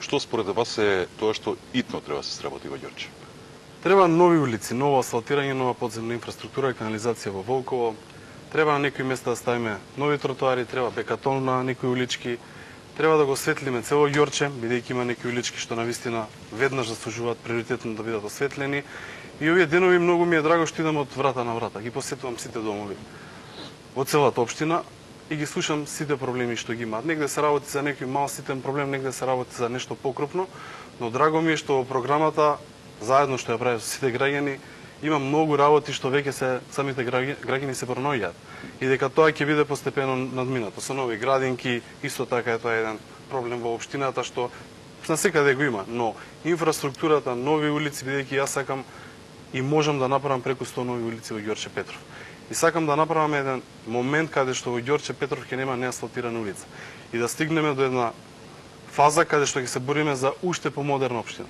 Што според вас е тоа што итно треба да се сработи во Ѓорче? Треба нови улици, ново асфалтирање, нова подземна инфраструктура и канализација во Волково. Треба на некои места да ставиме нови тротоари, треба бекатон на некои улички. Треба да го осветлиме цело Ѓорче, бидејќи има некои улички што навистина веднаш заслужуваат приоритетно да бидат осветлени. И овие денови многу ми е драго што идам од врата на врата, ги посетувам сите домови во целата општина и ги слушам сите проблеми што ги имаат. Негде се работи за некој мал ситен проблем, негде се работи за нешто покрупно, но драго ми е што во програмата заедно што ја прават сите граѓани, има многу работи што веќе се самите граѓани се пронаоѓаат и дека тоа ќе биде постепено надминато со нови градинки. Исто така е тоа еден проблем во општината што насекаде го има, но инфраструктурата, нови улици, бидејќи јас сакам и можам да направам преку 100 нови улици во Ѓорче Петров. И сакам да направам еден момент каде што во Ѓорче Петров ќе нема неасфалтирана улица и да стигнеме до една фаза каде што ќе се бориме за уште помодерна општина,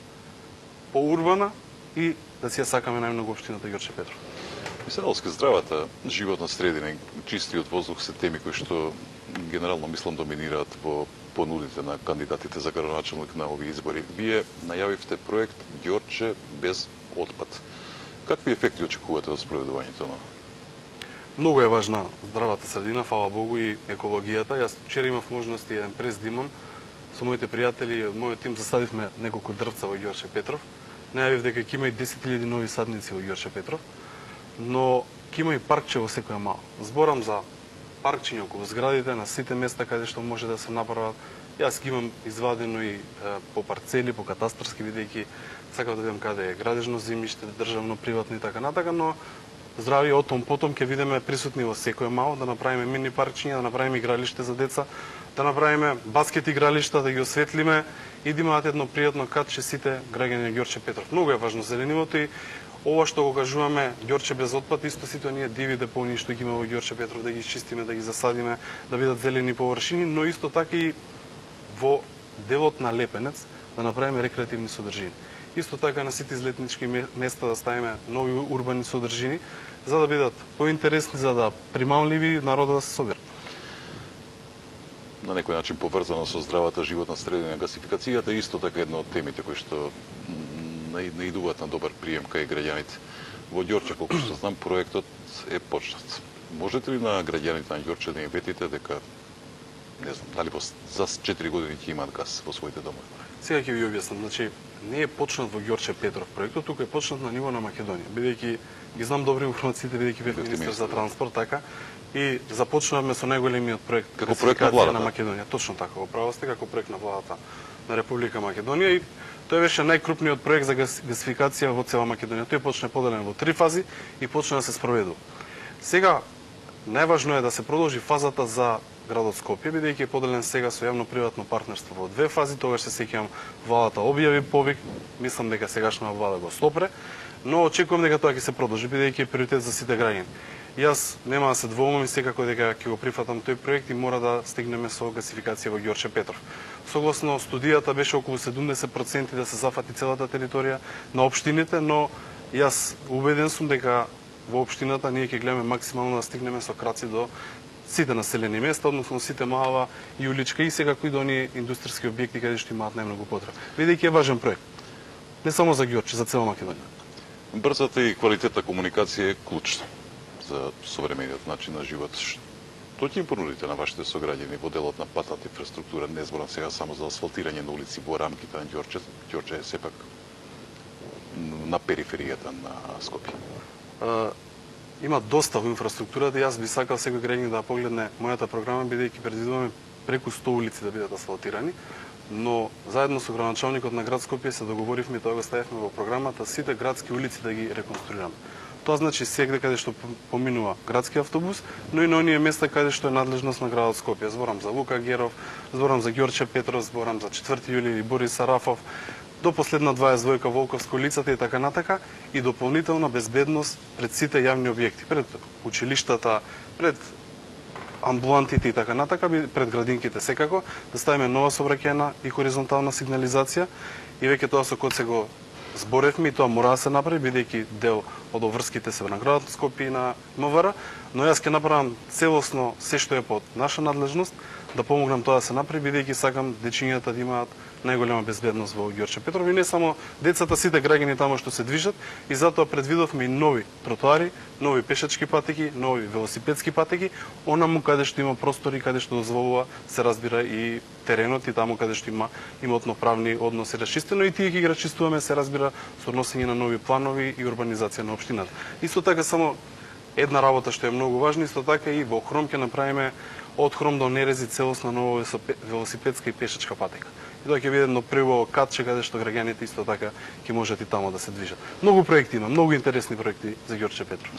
поурбана и да си ја сакаме најмногу општината Ѓорче Петров. Мисленовски здравата животна средина и чистиот воздух се теми кои што генерално мислам доминираат во понудите на кандидатите за градоначелник на овие избори. Вие најавивте проект Ѓорче без отпад. Какви ефекти очекувате од спроведувањето на? Многу е важна здравата средина, фала Богу, и екологијата. Јас вчера имав можност еден прес да имам со моите пријатели и од мојот тим засадивме неколку дрвца во Ѓорче Петров. Најавив дека ќе има и 10.000 нови садници во Ѓорче Петров, но ќе има и паркче во секоја мала. Зборам за паркчиња околу зградите на сите места каде што може да се направат. Јас ги имам извадено и по парцели, по катастарски, бидејќи сакам да видам каде е градежно земјиште, државно, приватно и така натака, но здрави отом потом ќе видиме присутни во секој мало, да направиме мини паркчиња, да направиме игралиште за деца, да направиме баскет игралишта, да ги осветлиме и да имаат едно пријатно катче сите граѓани на Ѓорче Петров. Многу е важно зеленивото и ова што го кажуваме Ѓорче без отпад, исто сите оние диви деponии што ги има во Ѓорче Петров, да ги изчистиме, да ги засадиме, да бидат зелени површини, но исто така и во делот на Лепенец да направиме рекреативни содржини. Исто така на сите излетнички места да ставиме нови урбани содржини, за да бидат поинтересни, за да примамливи народот да се собира. На некој начин поврзано со здравата животна средина, гасификацијата е исто така една од темите кои што наидуваат на добар прием кај граѓаните. Во Ѓорче, колку што знам, проектот е почнат. Можете ли на граѓаните на Ѓорче да им ветите дека, не знам, дали за 4 години ќе имаат газ во своите домови? Сега ќе ви објаснам. Значи, не е почнат во Ѓорче Петров проектот, туку е почнат на ниво на Македонија. Бидејќи ги знам добри информациите, бидејќи бев министер за транспорт, така, и започнавме со најголемиот проект како проект на владата на Македонија. Точно така, во право сте, како проект на владата на Република Македонија, и тој беше најкрупниот проект за гасификација во цела Македонија. Тој почна поделен во 3 фази и почна да се спроведува. Сега најважно е да се продолжи фазата за градот Скопје, бидејќи е поделен сега со јавно-приватно партнерство во 2 фази. Тогаш се сеќавам, владата објави повик, мислам дека сегашна влада го стопре, но очекувам дека тоа ќе се продолжи, бидејќи е приоритет за сите граѓани. Јас нема да се двоумам и секако дека ќе го прифатам тој проект и мора да стигнеме со гасификација во Ѓорче Петров. Согласно студијата беше околу 70% да се зафати целата територија на општините, но јас убеден сум дека во општината ние ќе гледаме максимално да стигнеме со краци до сите населени места, односно сите мала и уличка и секако и до оние индустријски објекти каде што имаат најмногу потреба. Бидејќи е важен проект. Не само за Ѓорче, за цела Македонија. Брзата и квалитетна комуникација е клучна за современиот начин на живот. Што ќе им понудите на вашите сограѓани во делот на патната инфраструктура? Не зборам сега само за асфалтирање на улици во рамките на Ѓорче. Ѓорче е сепак на периферијата на Скопје. Има доста во инфраструктурата. Јас би сакал секој граѓанин да погледне мојата програма, бидејќи предвидуваме преку 100 улици да бидат асфалтирани, но заедно со градоначалникот на град Скопје се договоривме и тоа го ставивме во програмата сите градски улици да ги реконструираме. Тоа значи сегде каде што поминува градски автобус, но и на оние места каде што е надлежност на градот Скопје. Зборам за Лука Геров, зборам за Ѓорче Петров, зборам за 4 јули или Борис Сарафов, до последна 22 Волковска улицата и така натака, и дополнителна безбедност пред сите јавни објекти, пред училиштата, пред амбулантите и така натака, пред градинките секако, да ставиме нова сообраќајна и хоризонтална сигнализација, и веќе тоа со Коце го зборевме и тоа мора да се направи, бидејќи дел од обврските се на градот Скопје и на МВР, но јас ќе направам целосно се што е под наша надлежност, да помогнам тоа да се направи, бидејќи сакам дечињата да имаат најголема безбедност во Ѓорче Петров и не само децата, сите граѓани таму што се движат и затоа предвидовме и нови тротоари, нови пешачки патеки, нови велосипедски патеки, онаму каде што има простори, каде што дозволува, се разбира и теренот и таму каде што има имотно-правни односи расчистено и тие ќе ги расчистуваме, се разбира, со односење на нови планови и урбанизација на општината. Исто така само една работа што е многу важна, исто така и во Хром ќе направиме од Хром до Нерези целосна нова велосипедска и пешачка патека. И тоа ќе биде едно прво катче каде што граѓаните исто така ќе можат и тамо да се движат. Многу проекти има, многу интересни проекти за Ѓорче Петров.